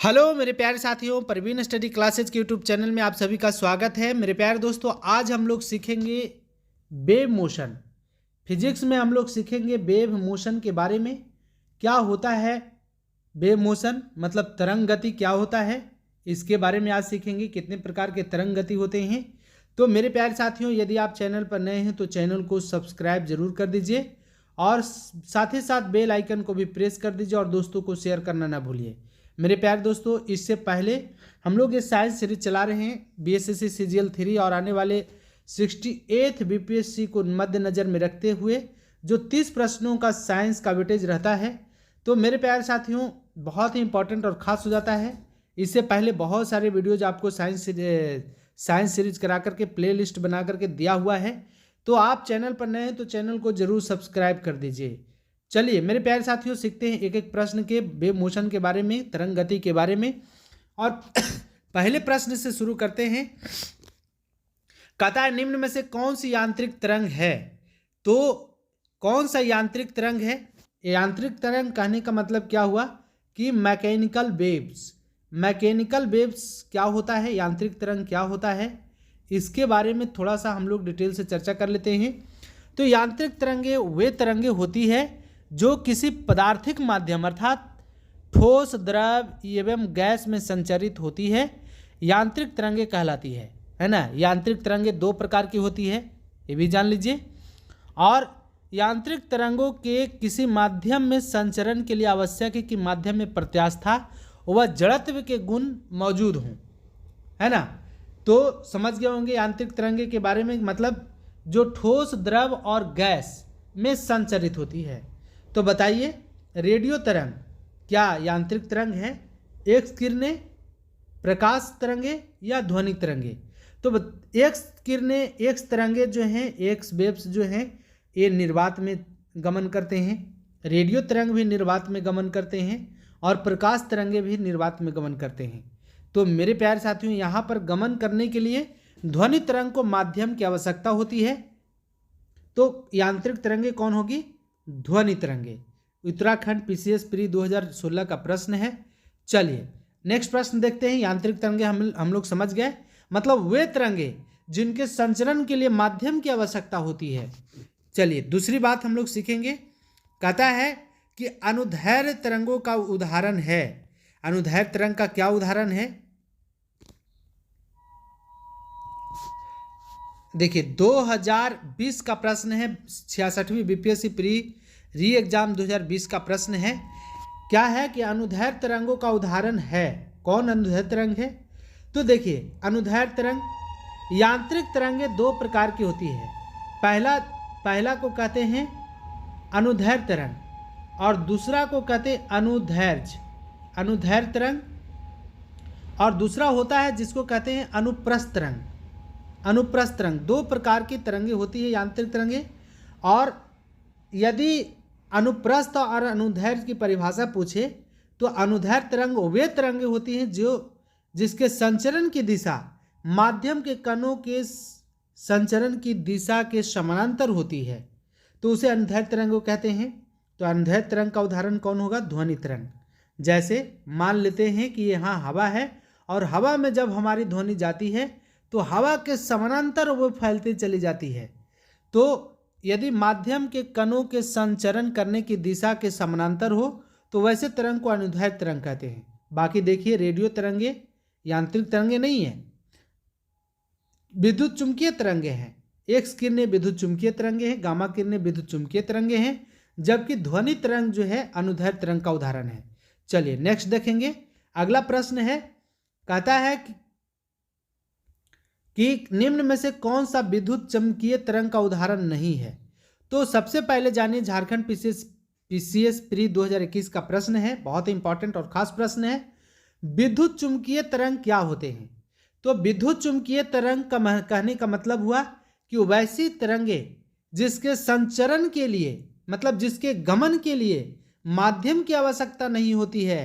Hello मेरे प्यारे साथियों, परवीन स्टडी क्लासेज के यूट्यूब चैनल में आप सभी का स्वागत है। मेरे प्यारे दोस्तों, आज हम लोग सीखेंगे वेव मोशन। फिजिक्स में हम लोग सीखेंगे वेव मोशन के बारे में। क्या होता है वेव मोशन, मतलब तरंग गति क्या होता है, इसके बारे में आज सीखेंगे। कितने प्रकार के तरंग गति होते हैं। तो मेरे प्यारे साथियों, यदि आप चैनल पर नए हैं तो चैनल को सब्सक्राइब जरूर कर दीजिए और साथ ही साथ बेल आइकन को भी प्रेस कर दीजिए और दोस्तों को शेयर करना ना भूलिए। मेरे प्यारे दोस्तों, इससे पहले हम लोग ये साइंस सीरीज चला रहे हैं बीएसएससी सीजीएल 3 और आने वाले 68th बीपीएससी को मद्देनज़र में रखते हुए जो 30 प्रश्नों का साइंस का वेटेज रहता है, तो मेरे प्यारे साथियों बहुत ही इंपॉर्टेंट और ख़ास हो जाता है। इससे पहले बहुत सारे वीडियोज आपको साइंस सीरीज करा करके प्ले लिस्ट बना करके दिया हुआ है। तो आप चैनल पर नए हैं तो चैनल को जरूर सब्सक्राइब कर दीजिए। चलिए मेरे प्यारे साथियों, सीखते हैं एक एक प्रश्न के वेव मोशन के बारे में, तरंग गति के बारे में। और पहले प्रश्न से शुरू करते हैं। कहता है निम्न में से कौन सी यांत्रिक तरंग है। तो कौन सा यांत्रिक तरंग है। यांत्रिक तरंग कहने का मतलब क्या हुआ कि मैकेनिकल वेव्स। मैकेनिकल वेव्स क्या होता है, यांत्रिक तरंग क्या होता है, इसके बारे में थोड़ा सा हम लोग डिटेल से चर्चा कर लेते हैं। तो यांत्रिक तरंगे वे तरंगे होती है जो किसी पदार्थिक माध्यम अर्थात ठोस, द्रव एवं गैस में संचरित होती है, यांत्रिक तरंगे कहलाती है ना। यांत्रिक तरंगे दो प्रकार की होती है, ये भी जान लीजिए। और यांत्रिक तरंगों के किसी माध्यम में संचरण के लिए आवश्यक है कि माध्यम में प्रत्यास्था व जड़त्व के गुण मौजूद हों, है ना। तो समझ गए होंगे यांत्रिक तरंगे के बारे में, मतलब जो ठोस, द्रव और गैस में संचरित होती है। तो बताइए रेडियो तरंग क्या यांत्रिक तरंग है, एक्स किरणें, प्रकाश तरंगे या ध्वनि तरंगे। तो एक्स किरणें, एक्स तरंगे जो हैं, एक्स वेव्स जो हैं, ये निर्वात में गमन करते हैं। रेडियो तरंग भी निर्वात में गमन करते हैं और प्रकाश तरंगे भी निर्वात में गमन करते हैं। तो मेरे प्यारे साथियों, यहाँ पर गमन करने के लिए ध्वनि तरंग को माध्यम की आवश्यकता होती है। तो यांत्रिक तरंगे कौन होगी, ध्वनि तरंगे। उत्तराखंड पीसीएस प्री 2016 का प्रश्न है। चलिए नेक्स्ट प्रश्न देखते हैं। यांत्रिक तरंगे हम लोग समझ गए, मतलब वे तरंगे जिनके संचरण के लिए माध्यम की आवश्यकता होती है। चलिए दूसरी बात हम लोग सीखेंगे। कहता है कि अनुदैर्ध्य तरंगों का उदाहरण है। अनुदैर्ध्य तरंग का क्या उदाहरण है। देखिए 2020 का प्रश्न है, 66वीं बीपीएससी प्री री एग्जाम 2020 का प्रश्न है। क्या है कि अनुदैर्ध्य तरंगों का उदाहरण है। कौन अनुदैर्ध्य तरंग है। तो देखिए अनुदैर्ध्य तरंग, यांत्रिक तरंगे दो प्रकार की होती है। पहला को कहते हैं अनुदैर्ध्य तरंग और दूसरा को कहते हैं अनुदैर्ध्य तरंग। और दूसरा होता है जिसको कहते हैं अनुप्रस्थ तरंग। अनुप्रस्थ तरंग दो प्रकार की तरंगे होती है यांत्रिक तरंगे। और यदि अनुप्रस्थ और अनुदैर्ध्य की परिभाषा पूछे तो अनुदैर्ध्य तरंग वे तरंगे होती हैं जिसके संचरण की दिशा माध्यम के कणों के संचरण की दिशा के समानांतर होती है, तो उसे अनुदैर्ध्य तरंग कहते हैं। तो अनुदैर्ध्य तरंग का उदाहरण कौन होगा, ध्वनि तरंग। जैसे मान लेते हैं कि यहाँ हवा है और हवा में जब हमारी ध्वनि जाती है तो हवा के समानांतर वो फैलती चली जाती है। तो यदि माध्यम के कणों के संचरण करने की दिशा के समानांतर हो तो वैसे तरंग को अनुदैर्ध्य तरंग कहते हैं। बाकी देखिए रेडियो तरंगे यांत्रिक तरंगे नहीं है, विद्युत चुंबकीय तरंगे हैं। एक्स किरणें विद्युत चुंबकीय तरंगे हैं, गामा किरणें विद्युत चुंबकीय तरंगे हैं, जबकि ध्वनि तरंग जो है अनुदैर्ध्य तरंग का उदाहरण है। चलिए नेक्स्ट देखेंगे। अगला प्रश्न है, कहता है कि निम्न में से कौन सा विद्युत चुम्बकीय तरंग का उदाहरण नहीं है। तो सबसे पहले जानिए झारखंड पीसीएस प्री 2021 का प्रश्न है, बहुत इंपॉर्टेंट और खास प्रश्न है। विद्युत चुम्बकीय तरंग क्या होते हैं। तो विद्युत चुम्बकीय तरंग का कहने का मतलब हुआ कि वैसी तरंगे जिसके संचरण के लिए, मतलब जिसके गमन के लिए माध्यम की आवश्यकता नहीं होती है,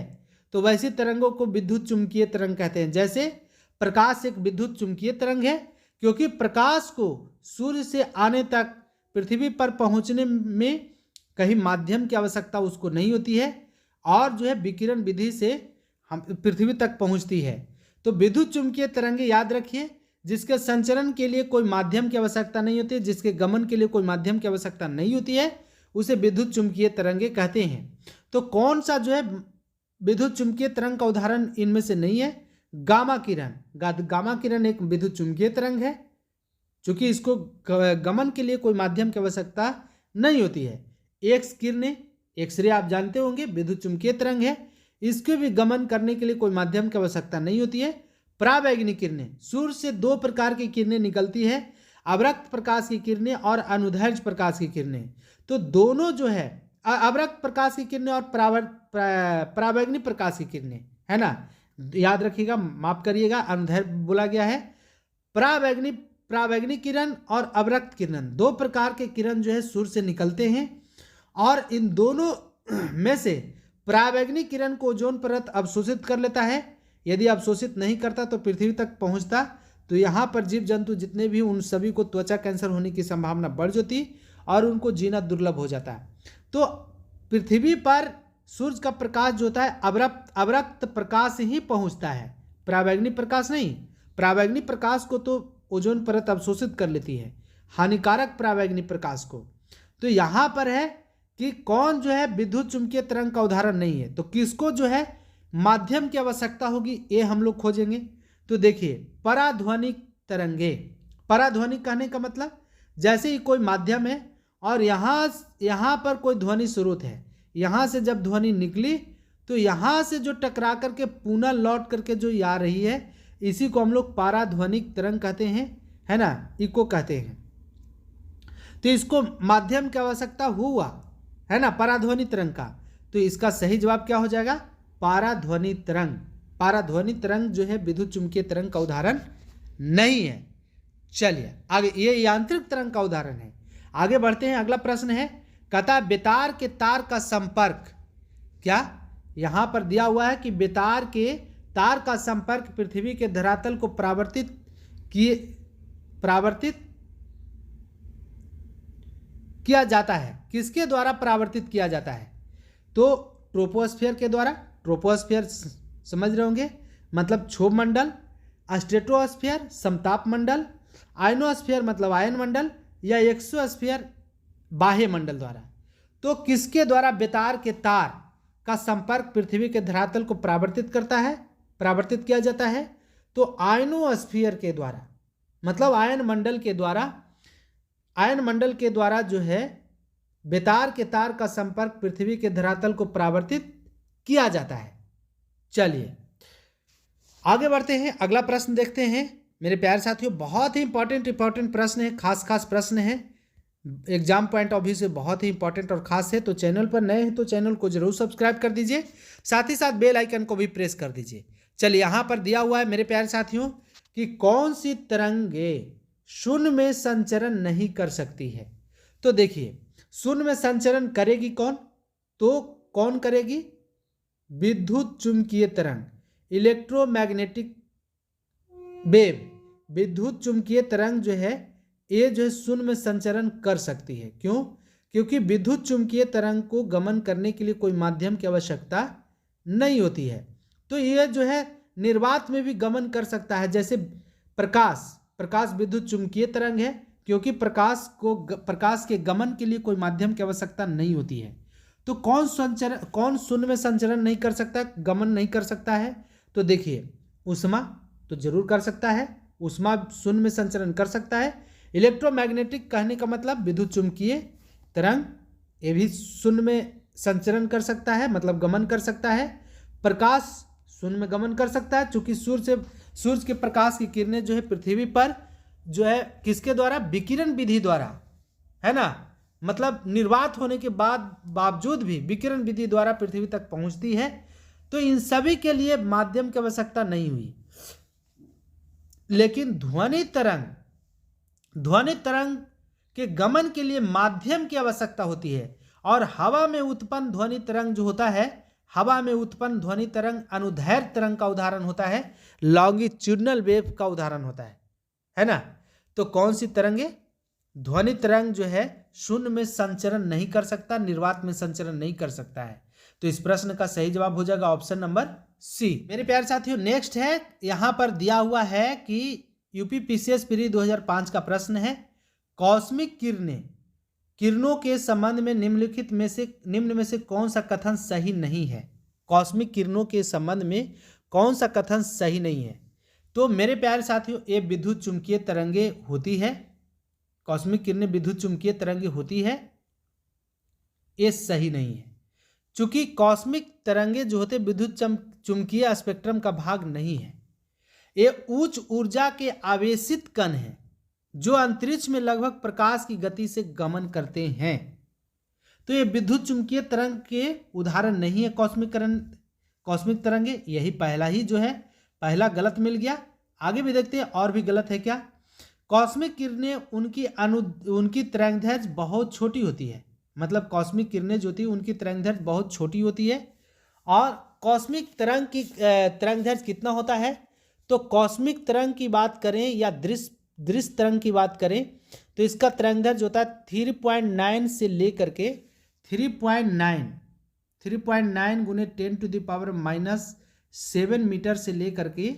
तो वैसी तरंगों को विद्युत चुम्बकीय तरंग कहते हैं। जैसे प्रकाश एक विद्युत चुम्बकीय तरंग है, क्योंकि प्रकाश को सूर्य से आने तक पृथ्वी पर पहुंचने में कहीं माध्यम की आवश्यकता उसको नहीं होती है और जो है विकिरण विधि से हम पृथ्वी तक पहुंचती है। तो विद्युत चुंबकीय तरंगे याद रखिए, जिसके संचरण के लिए कोई माध्यम की आवश्यकता नहीं होती है, जिसके गमन के लिए कोई माध्यम की आवश्यकता नहीं होती है, उसे विद्युत चुंबकीय तरंगे कहते हैं। तो कौन सा जो है विद्युत चुंबकीय तरंग का उदाहरण इनमें से नहीं है? गामा किरण। गामा किरण एक विद्युत चुंबकीय तरंग है, चूंकि इसको गमन के लिए कोई माध्यम की आवश्यकता नहीं होती है। एक्स किरणें, एक्सरे आप जानते होंगे, विद्युत चुंबकीय तरंग है, इसके भी गमन करने के लिए कोई माध्यम की आवश्यकता नहीं होती है। परावैंगनिक किरणें, सूर्य से दो प्रकार की किरणें निकलती है, अवरक्त प्रकाश की किरणें और अनुदैर्ध्य प्रकाश की किरणें। तो दोनों जो है अवरक्त प्रकाश की किरणें और परावैंगनिक प्रकाश की किरणें, है ना, याद रखिएगा, माफ करिएगा, अनुदैर्ध्य बोला गया है। परावैंगनिक किरण और अवरक्त किरण, दो प्रकार के किरण जो है सूर्य से निकलते हैं, और इन दोनों में से परावैंगनिक किरण को ओजोन परत अवशोषित कर लेता है। यदि अवशोषित नहीं करता तो पृथ्वी तक पहुंचता तो यहाँ पर जीव जंतु जितने भी, उन सभी को त्वचा कैंसर होने की संभावना बढ़ जाती और उनको जीना दुर्लभ हो जाता है। तो पृथ्वी पर सूर्य का प्रकाश जो होता है अवरक्त प्रकाश ही पहुंचता है, परावैंगनिक प्रकाश नहीं। परावैंगनिक प्रकाश को तो ओजोन परत अवशोषित कर लेती है, हानिकारक परावैंगनिक प्रकाश को। तो यहाँ पर है कि कौन जो है विद्युत चुंबकीय तरंग का उदाहरण नहीं है, तो किसको जो है माध्यम की आवश्यकता होगी, ये हम लोग खोजेंगे। तो देखिए, पराध्वनिक तरंगे। पराध्वनिक कहने का मतलब जैसे ही कोई माध्यम है और यहाँ पर कोई ध्वनि स्रोत है, यहाँ से जब ध्वनि निकली तो यहाँ से जो टकरा करके पुनः लौट करके जो आ रही है, इसी को हम लोग पराध्वनिक तरंग कहते हैं, है ना, इको कहते हैं। तो इसको माध्यम की आवश्यकता हुआ, है ना, पराध्वनि तरंग का। तो इसका सही जवाब क्या हो जाएगा? पराध्वनि तरंग। पराध्वनि तरंग जो है विद्युत चुंबकीय तरंग का उदाहरण नहीं है। चलिए आगे, ये यांत्रिक तरंग का उदाहरण है। आगे बढ़ते हैं, अगला प्रश्न है, कहता बेतार के तार का संपर्क, क्या यहां पर दिया हुआ है कि बेतार के तार का संपर्क पृथ्वी के धरातल को परावर्तित किया जाता है। किसके द्वारा परावर्तित किया जाता है? तो ट्रोपोस्फीयर के द्वारा। ट्रोपोस्फीयर समझ रहे होंगे, मतलब क्षोभ मंडल, स्ट्रेटोस्फीयर समताप मंडल, आयनोस्फीयर मतलब आयन मंडल, या एक्सोस्फीयर बाह्य मंडल द्वारा। तो किसके द्वारा बेतार के तार का संपर्क पृथ्वी के धरातल को परावर्तित किया जाता है? तो आयनोस्फीयर के द्वारा, मतलब आयन मंडल के द्वारा जो है बेतार के तार का संपर्क पृथ्वी के धरातल को परावर्तित किया जाता है। चलिए आगे बढ़ते हैं, अगला प्रश्न देखते हैं मेरे प्यारे साथियों। बहुत ही इंपॉर्टेंट प्रश्न है, खास प्रश्न है, एग्जाम पॉइंट ऑफ व्यू से बहुत ही इंपॉर्टेंट और खास है। तो चैनल पर नए हैं तो चैनल को जरूर सब्सक्राइब कर दीजिए, साथ ही साथ बेल आइकन को भी प्रेस कर दीजिए। चलिए यहाँ पर दिया हुआ है मेरे प्यारे साथियों कि कौन सी तरंगे शून्य में संचरण नहीं कर सकती है। तो देखिए, शून्य में संचरण करेगी कौन? तो कौन करेगी? विद्युत चुंबकीय तरंग, इलेक्ट्रोमैग्नेटिक वेव, विद्युत चुंबकीय तरंग जो है ये जो है शून्य में संचरण कर सकती है। क्यों? क्योंकि विद्युत चुंबकीय तरंग को गमन करने के लिए कोई माध्यम की आवश्यकता नहीं होती है। तो यह जो है निर्वात में भी गमन कर सकता है, जैसे प्रकाश विद्युत चुंबकीय तरंग है, क्योंकि प्रकाश के गमन के लिए कोई माध्यम की आवश्यकता नहीं होती है। तो कौन शून्य में संचरण नहीं कर सकता, गमन नहीं कर सकता है? तो देखिए, ऊष्मा तो जरूर कर सकता है, ऊष्मा शून्य में संचरण कर सकता है। इलेक्ट्रोमैग्नेटिक कहने का मतलब विद्युत चुंबकीय तरंग, ये भी शून्य में संचरण कर सकता है, मतलब गमन कर सकता है। प्रकाश शून्य में गमन कर सकता है, चूंकि सूर्य के प्रकाश की किरणें जो है पृथ्वी पर जो है किसके द्वारा? विकिरण विधि द्वारा, है ना, मतलब निर्वात होने के बावजूद भी विकिरण विधि द्वारा पृथ्वी तक पहुंचती है। तो इन सभी के लिए माध्यम की आवश्यकता नहीं हुई। लेकिन ध्वनि तरंग के गमन के लिए माध्यम की आवश्यकता होती है, और हवा में उत्पन्न ध्वनि तरंग जो होता है, हवा में उत्पन्न ध्वनि तरंग अनुदैर्ध्य तरंग का उदाहरण होता है, लॉन्गिट्यूडिनल वेव का उदाहरण होता है ना। तो कौन सी तरंगे? ध्वनि तरंग जो है शून्य में संचरण नहीं कर सकता, निर्वात में संचरण नहीं कर सकता है। तो इस प्रश्न का सही जवाब हो जाएगा ऑप्शन नंबर सी। मेरे प्यारे साथियों, नेक्स्ट है, यहाँ पर दिया हुआ है कि यूपी पीसीएस प्री 2005 का प्रश्न है, कॉस्मिक किरणों के संबंध में निम्न में से कौन सा कथन सही नहीं है। कॉस्मिक किरणों के संबंध में कौन सा कथन सही नहीं है। तो मेरे प्यारे साथियों, ये विद्युत चुंबकीय तरंगे होती है, कॉस्मिक किरणें विद्युत चुंबकीय तरंगे होती है, ये सही नहीं है। चूंकि कॉस्मिक तरंगे जो होते विद्युत चुंबकीय स्पेक्ट्रम का भाग नहीं है, ये उच्च ऊर्जा के आवेशित कण हैं जो अंतरिक्ष में लगभग प्रकाश की गति से गमन करते हैं। तो ये विद्युत चुंबकीय तरंग के उदाहरण नहीं है कॉस्मिक तरंगे। यही पहला ही जो है, पहला गलत मिल गया। आगे भी देखते हैं और भी गलत है क्या। कॉस्मिक किरणें उनकी तरंगदैर्घ्य बहुत छोटी होती है, मतलब कॉस्मिक किरणें जो होती है उनकी तरंगदैर्घ्य बहुत छोटी होती है। और कॉस्मिक तरंग की तरंगदैर्घ्य कितना होता है, तो कॉस्मिक तरंग की बात करें या दृश्य तरंग की बात करें तो इसका तरंगदैर्घ्य होता है 3.9 से लेकर के 3.9 गुने 10⁻⁻7 मीटर से लेकर के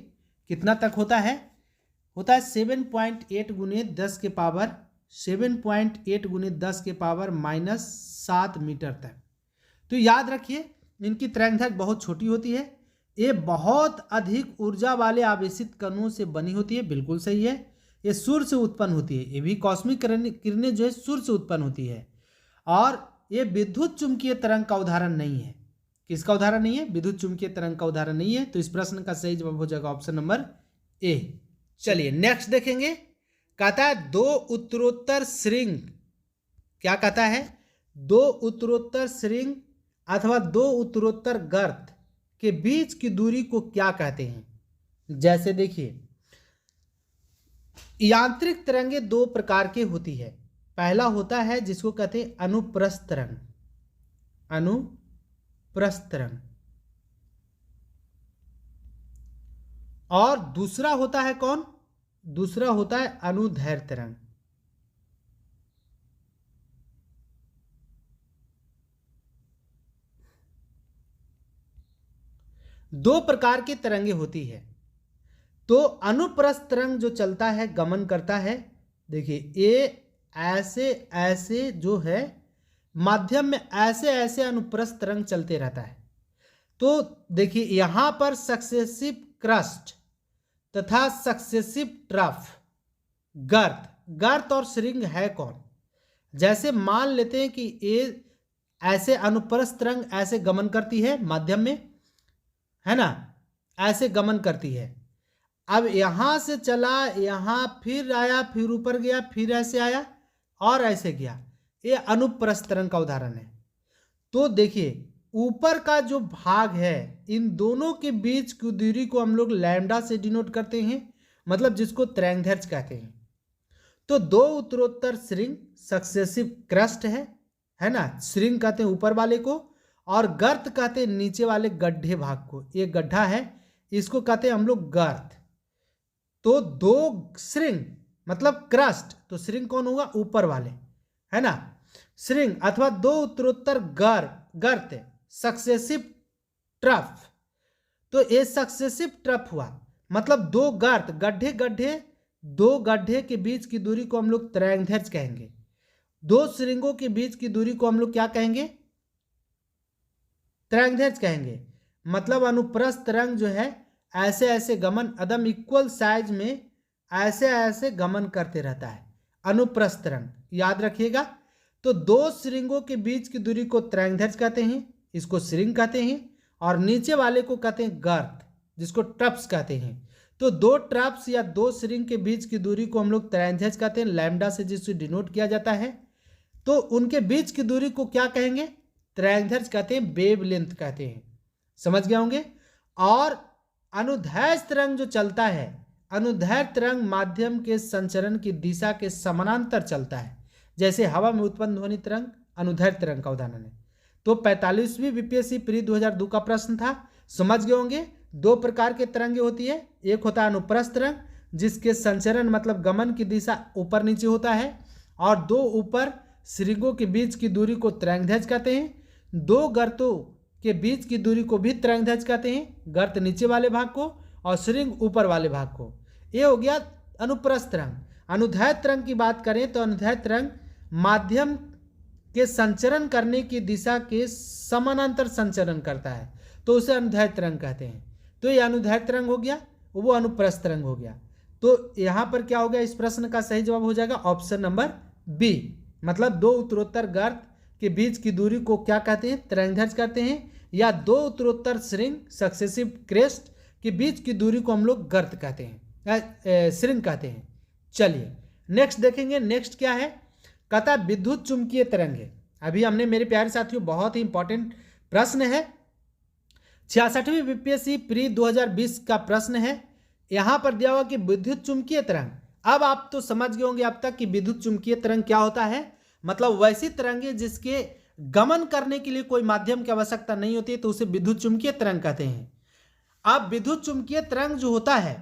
कितना तक होता है 7.8 गुने 10 के पावर 7.8 गुने 10 के पावर -7 मीटर तक। तो याद रखिए, इनकी तरंगदैर्घ्य बहुत छोटी होती है। ये बहुत अधिक ऊर्जा वाले आवेशित कणों से बनी होती है, बिल्कुल सही है। ये सूर्य से उत्पन्न होती है, ये भी कॉस्मिक किरणें जो है सूर्य से उत्पन्न होती है। और ये विद्युत चुंबकीय तरंग का उदाहरण नहीं है। किसका उदाहरण नहीं है? विद्युत चुंबकीय तरंग का उदाहरण नहीं है। तो इस प्रश्न का सही जवाब हो जाएगा ऑप्शन नंबर ए। चलिए नेक्स्ट देखेंगे। कहता है दो उत्तरोत्तर श्रृंग, क्या कहता है? दो उत्तरोत्तर श्रृंग अथवा दो उत्तरोत्तर गर्त के बीच की दूरी को क्या कहते हैं? जैसे देखिए, यांत्रिक तरंगे दो प्रकार की होती है। पहला होता है जिसको कहते हैं अनुप्रस्थ तरंग, अनुप्रस्थ तरंग, और दूसरा होता है कौन? दूसरा होता है अनुदैर्घ्य तरंग। दो प्रकार की तरंगे होती है। तो अनुप्रस्थ तरंग जो चलता है, गमन करता है, देखिए ये ऐसे जो है माध्यम में ऐसे अनुप्रस्थ तरंग चलते रहता है। तो देखिए यहां पर सक्सेसिव क्रस्ट तथा सक्सेसिव ट्रफ, गर्त और श्रृंग है कौन? जैसे मान लेते हैं कि ये ऐसे अनुप्रस्थ तरंग ऐसे गमन करती है माध्यम में, है ना, ऐसे गमन करती है। अब यहां से चला, यहां फिर आया, फिर ऊपर गया, फिर ऐसे आया और ऐसे गया, ये अनुप्रस्थ तरंग का उदाहरण है। तो देखिए ऊपर का जो भाग है, इन दोनों के बीच की दूरी को हम लोग लैम्डा से डिनोट करते हैं, मतलब जिसको तरंगदैर्घ्य कहते हैं। तो दो उत्तरोत्तर श्रृंग सक्सेसिव क्रस्ट है ना, श्रृंग कहते हैं ऊपर वाले को, और गर्त कहते हैं नीचे वाले गड्ढे भाग को। ये गड्ढा है, इसको कहते हैं हम लोग गर्त। तो दो श्रृंग मतलब क्रस्ट, तो श्रृंग कौन होगा? ऊपर वाले, है ना, श्रृंग अथवा दो उत्तरोत्तर गर्त सक्सेसिव ट्रफ। तो ये सक्सेसिव ट्रफ हुआ, मतलब दो गर्त, दो गड्ढे के बीच की दूरी को हम लोग तरंगदैर्घ्य कहेंगे। दो श्रृंगों के बीच की दूरी को हम लोग क्या कहेंगे? तरंगदैर्घ्य कहेंगे। मतलब अनुप्रस्थ तरंग जो है ऐसे गमन, अदम इक्वल साइज में ऐसे गमन करते रहता है, अनुप्रस्थ तरंग, याद रखिएगा। तो दो श्रृंगों के बीच की दूरी को तरंगदैर्घ्य कहते हैं, इसको श्रृंग कहते हैं, और नीचे वाले को कहते हैं गर्त, जिसको ट्रफ्स कहते हैं। तो दो ट्रफ्स या दो श्रृंग के बीच की दूरी को हम लोग तरंगदैर्घ्य कहते हैं, लैम्डा से जिससे डिनोट किया जाता है। तो उनके बीच की दूरी को क्या कहेंगे? तरंगदैर्घ्य कहते हैं, वेवलेंथ कहते हैं। समझ गए होंगे। और अनुदैर्घ्य तरंग जो चलता है, अनुदैर्घ्य तरंग माध्यम के संचरण की दिशा के समानांतर चलता है। जैसे हवा में उत्पन्न ध्वनि तरंग अनुदैर्घ्य तरंग का उदाहरण है। तो 45वीं बीपीएससी प्री 2002 का प्रश्न था, समझ गए होंगे। दो प्रकार के तरंगे होती है, एक होता है अनुप्रस्थ तरंग जिसके संचरण मतलब गमन की दिशा ऊपर नीचे होता है, और दो ऊपर श्रृंगों के बीच की दूरी को तरंगदैर्घ्य कहते हैं। दो गर्तों के बीच की दूरी को भी तरंगदैर्घ्य कहते हैं, गर्त नीचे वाले भाग को और श्रृंग ऊपर वाले भाग को। ये हो गया अनुप्रस्थ तरंग। अनुदैर्घ्य तरंग की बात करें तो अनुदैर्घ्य तरंग माध्यम के संचरण करने की दिशा के समानांतर संचरण करता है, तो उसे अनुदैर्घ्य तरंग कहते हैं। तो ये अनुदैर्घ्य तरंग हो गया, वो अनुप्रस्थ तरंग हो गया। तो यहाँ पर क्या हो गया, इस प्रश्न का सही जवाब हो जाएगा ऑप्शन नंबर बी, मतलब दो उत्तरोत्तर गर्त के बीच की दूरी को क्या कहते हैं, तरंगदैर्घ्य कहते हैं, या दो उत्तरोत्तर श्रृंग सक्सेसिव क्रेस्ट के बीच की दूरी को हम लोग गर्त कहते हैं, श्रृंग कहते हैं। चलिए नेक्स्ट देखेंगे। नेक्स्ट क्या है, कहता विद्युत चुंबकीय तरंगे। अभी हमने मेरे प्यारे साथियों बहुत ही इंपॉर्टेंट प्रश्न है, 66वीं बीपीएससी प्री 2020 का प्रश्न है। यहां पर दिया हुआ कि विद्युत चुंबकीय तरंग। अब आप तो समझ गए होंगे अब तक कि विद्युत चुंबकीय तरंग क्या होता है, मतलब वैसी तरंगे जिसके गमन करने के लिए कोई माध्यम की आवश्यकता नहीं होती है, तो उसे विद्युत चुंबकीय तरंग कहते हैं। अब विद्युत चुंबकीय तरंग जो होता है,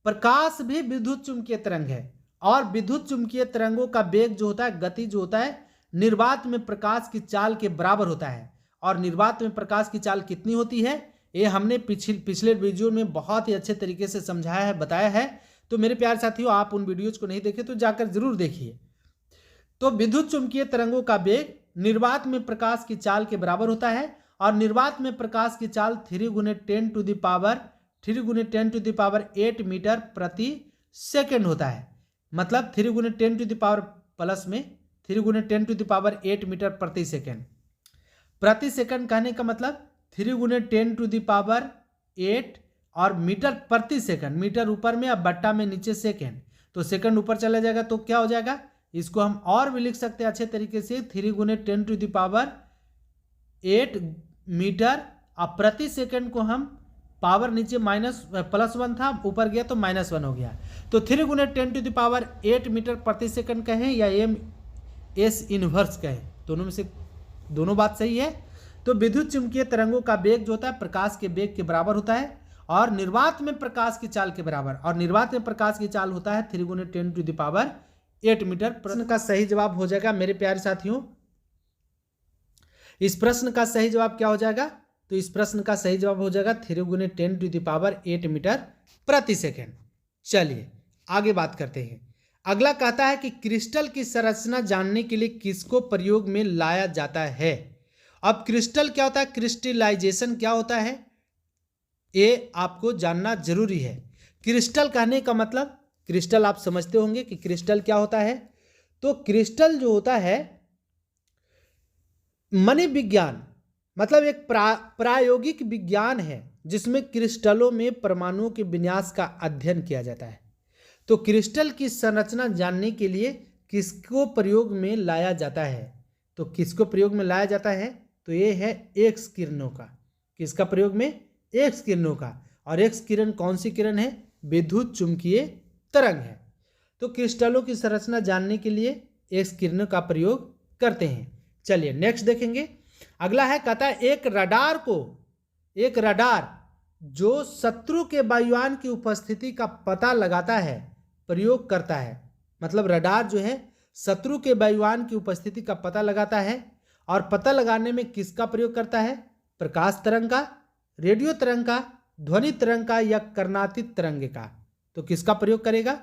प्रकाश भी विद्युत चुंबकीय तरंग है, और विद्युत चुंबकीय तरंगों का वेग जो होता है, गति जो होता है, निर्वात में प्रकाश की चाल के बराबर होता है। और निर्वात में प्रकाश की चाल कितनी होती है, ये हमने पिछले वीडियो में बहुत ही अच्छे तरीके से समझाया है, बताया है। तो मेरे प्यारे साथियों, आप उन वीडियोज को नहीं देखे तो जाकर जरूर देखिए। तो विद्युत चुंबकीय तरंगों का वेग निर्वात में प्रकाश की चाल के बराबर होता है, और निर्वात में प्रकाश की चाल 3 × 10⁻8 मीटर प्रति सेकेंड होता है। मतलब 3 × 10⁻, प्लस में 3 × 10⁸ मीटर प्रति सेकेंड। प्रति सेकंड कहने का मतलब 3 × 10⁸ और मीटर प्रति सेकंड, मीटर ऊपर में और बट्टा में नीचे सेकंड, तो सेकंड ऊपर चला जाएगा तो क्या हो जाएगा, इसको हम और भी लिख सकते हैं अच्छे तरीके से, 3 × 10⁸ मीटर, और प्रति सेकंड को हम पावर नीचे +1 था, ऊपर गया तो -1 हो गया। तो 3 × 10⁸ मीटर प्रति सेकंड कहें या s इनवर्स कहें, दोनों में से दोनों बात सही है। तो विद्युत चुंबकीय तरंगों का वेग जो होता है प्रकाश के वेग के बराबर होता है, और निर्वात में प्रकाश की चाल के बराबर, और निर्वात में प्रकाश की चाल होता है 3 × 10⁸ मीटर। प्रश्न का सही जवाब हो जाएगा मेरे प्यारे साथियों, इस प्रश्न का सही जवाब क्या हो जाएगा, तो इस प्रश्न का सही जवाब हो जाएगा 3 × 10⁸ मीटर प्रति सेकेंड। चलिए आगे बात करते हैं। अगला कहता है कि क्रिस्टल की संरचना जानने के लिए किसको प्रयोग में लाया जाता है। अब क्रिस्टल क्या होता है, क्रिस्टलाइजेशन क्या होता है, ये आपको जानना जरूरी है। क्रिस्टल कहने का मतलब, क्रिस्टल आप समझते होंगे कि क्रिस्टल क्या होता है। तो क्रिस्टल जो होता है मणि विज्ञान, मतलब एक प्रायोगिक विज्ञान है जिसमें क्रिस्टलों में परमाणुओं के विन्यास का अध्ययन किया जाता है। तो क्रिस्टल की संरचना जानने के लिए किसको प्रयोग में लाया जाता है, तो किसको प्रयोग में लाया जाता है, तो ये है एक्स किरणों का। किसका प्रयोग में, एक्स किरणों का। और एक्स किरण कौन सी किरण है, विद्युत चुंबकीय तरंग है। तो क्रिस्टलों की संरचना जानने के लिए एक्स किरणों का प्रयोग करते हैं। चलिए नेक्स्ट देखेंगे। अगला है, कहता है एक रडार जो शत्रु के वायुयान की उपस्थिति का पता लगाता है, प्रयोग करता है। मतलब रडार जो है शत्रु के वायुयान की उपस्थिति का पता लगाता है, और पता लगाने में किसका प्रयोग करता है, प्रकाश तरंग का, रेडियो तरंग का, ध्वनि तरंग का, या कर्णातीत तरंग का। तो किसका प्रयोग करेगा,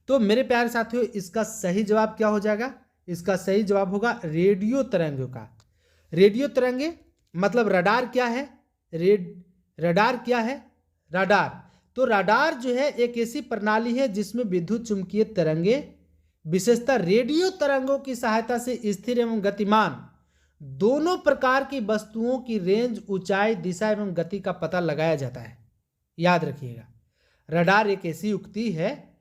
तो मेरे प्यारे साथियों इसका सही जवाब क्या हो जाएगा, इसका सही जवाब होगा रेडियो तरंगों का। रेडियो तरंगे मतलब रडार क्या है, रडार क्या है, रडार। तो रडार जो है एक ऐसी प्रणाली है जिसमें विद्युत चुंबकीय तरंगे, विशेषतः रेडियो तरंगों की सहायता से स्थिर एवं गतिमान दोनों प्रकार की वस्तुओं की रेंज, ऊंचाई, दिशा एवं गति का पता लगाया जाता है। याद रखिएगा, रडार एक ऐसी युक्ति है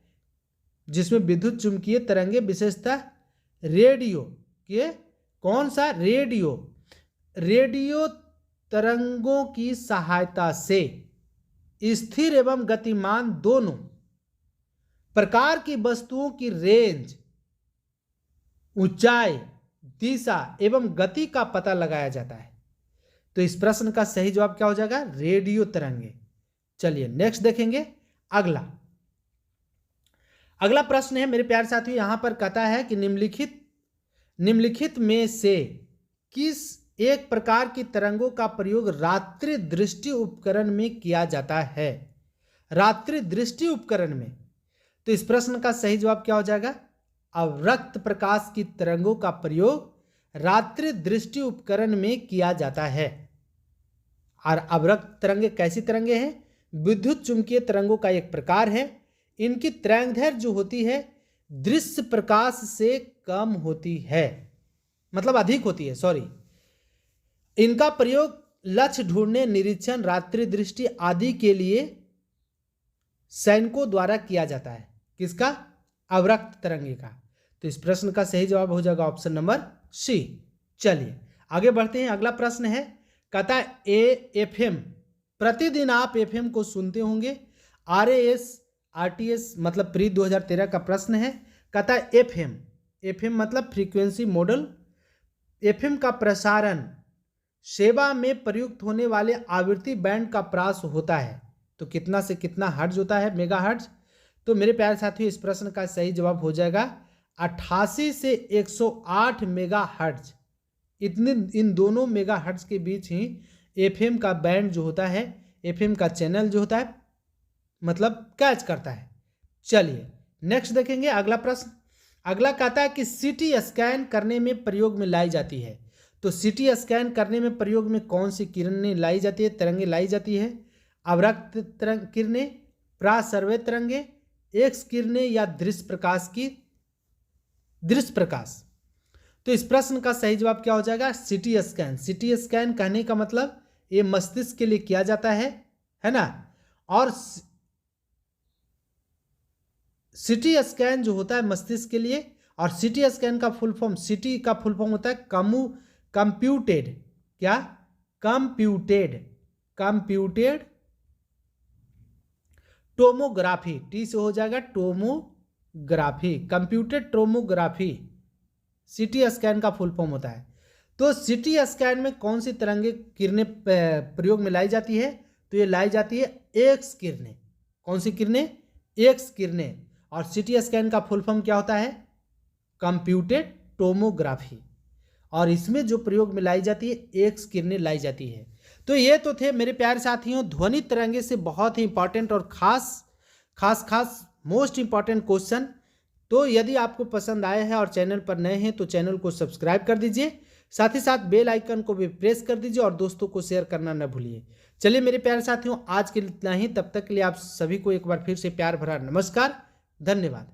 जिसमें विद्युत चुंबकीय तरंगे, विशेषतः रेडियो के, कौन सा, रेडियो तरंगों की सहायता से स्थिर एवं गतिमान दोनों प्रकार की वस्तुओं की रेंज, ऊंचाई, दिशा एवं गति का पता लगाया जाता है। तो इस प्रश्न का सही जवाब क्या हो जाएगा, रेडियो तरंगे। चलिए नेक्स्ट देखेंगे। अगला प्रश्न है मेरे प्यारे साथियों, यहां पर कहता है कि निम्नलिखित में से किस एक प्रकार की तरंगों का प्रयोग रात्रि दृष्टि उपकरण में किया जाता है? रात्रि दृष्टि उपकरण में। तो इस प्रश्न का सही जवाब क्या हो जाएगा? अवरक्त प्रकाश की तरंगों का प्रयोग रात्रि दृष्टि उपकरण में किया जाता है। और अवरक्त तरंगे कैसी तरंगे हैं? विद्युत चुंबकीय तरंगों का एक प्रकार है। इनकी तरंगदैर्घ्य जो होती है दृश्य प्रकाश से कम होती है, मतलब अधिक होती है, सॉरी। इनका प्रयोग लक्ष्य ढूंढने, निरीक्षण, रात्रि दृष्टि आदि के लिए सैनिकों द्वारा किया जाता है। किसका? अवरक्त तरंगे का। तो इस प्रश्न का सही जवाब हो जाएगा ऑप्शन नंबर सी। चलिए आगे बढ़ते हैं। अगला प्रश्न है, कहता है एएफएम, प्रतिदिन आप एफएम को सुनते होंगे। आरएएस, आरटीएस मतलब प्री 2013 का प्रश्न है। कहता है एफएम, एफएम मतलब फ्रीक्वेंसी मॉडल। एफएम का प्रसारण सेवा में प्रयुक्त होने वाले आवृत्ति बैंड का प्रास होता है। तो कितना से कितना हर्ट्ज होता है? Mega hertz. तो मेरे प्यारे साथियों इस प्रश्न का सही जवाब हो जाएगा 88 से 108 मेगा हर्ट्ज। इतने इन दोनों मेगा हर्ट्ज के बीच ही एफएम का बैंड जो होता है, एफएम का चैनल जो होता है मतलब कैच करता है। चलिए नेक्स्ट देखेंगे अगला प्रश्न। अगला कहता है कि सीटी स्कैन करने में प्रयोग में लाई जाती है। तो सीटी स्कैन करने में प्रयोग में कौन सी किरणें लाई जाती है, तरंगे लाई जाती है? अवरक्त किरणें, प्रासर्वे तरंगे, एक्स किरणें या दृश्य प्रकाश की दृश्य प्रकाश। तो इस प्रश्न का सही जवाब क्या हो जाएगा? CT scan. सीटी स्कैन कहने का मतलब ये मस्तिष्क के लिए किया जाता है ना। और सीटी स्कैन जो होता है मस्तिष्क के लिए, और सीटी स्कैन का फुल फॉर्म, सीटी का फुल फॉर्म होता है कंप्यूटेड, क्या? Computed tomography. टी से हो जाएगा tomography, computed tomography CT scan का फुल फॉर्म होता है। तो सीटी स्कैन में कौन सी तरंगे किरणें प्रयोग में लाई जाती है? तो ये लाई जाती है एक्स किरणें। कौन सी किरणें? एक्स किरणें। और सीटी स्कैन का फुल फॉर्म क्या होता है? Computed tomography. और इसमें जो प्रयोग में लाई जाती है एक्स किरणें लाई जाती है। तो ये तो थे मेरे प्यारे साथियों ध्वनि तरंगे से बहुत ही इंपॉर्टेंट और खास मोस्ट इंपॉर्टेंट क्वेश्चन। तो यदि आपको पसंद आया है और चैनल पर नए हैं तो चैनल को सब्सक्राइब कर दीजिए, साथ ही साथ बेल आइकन को भी प्रेस कर दीजिए और दोस्तों को शेयर करना न भूलिए। चलिए मेरे प्यारे साथियों आज के लिए इतना ही। तब तक के लिए आप सभी को एक बार फिर से प्यार भरा नमस्कार, धन्यवाद।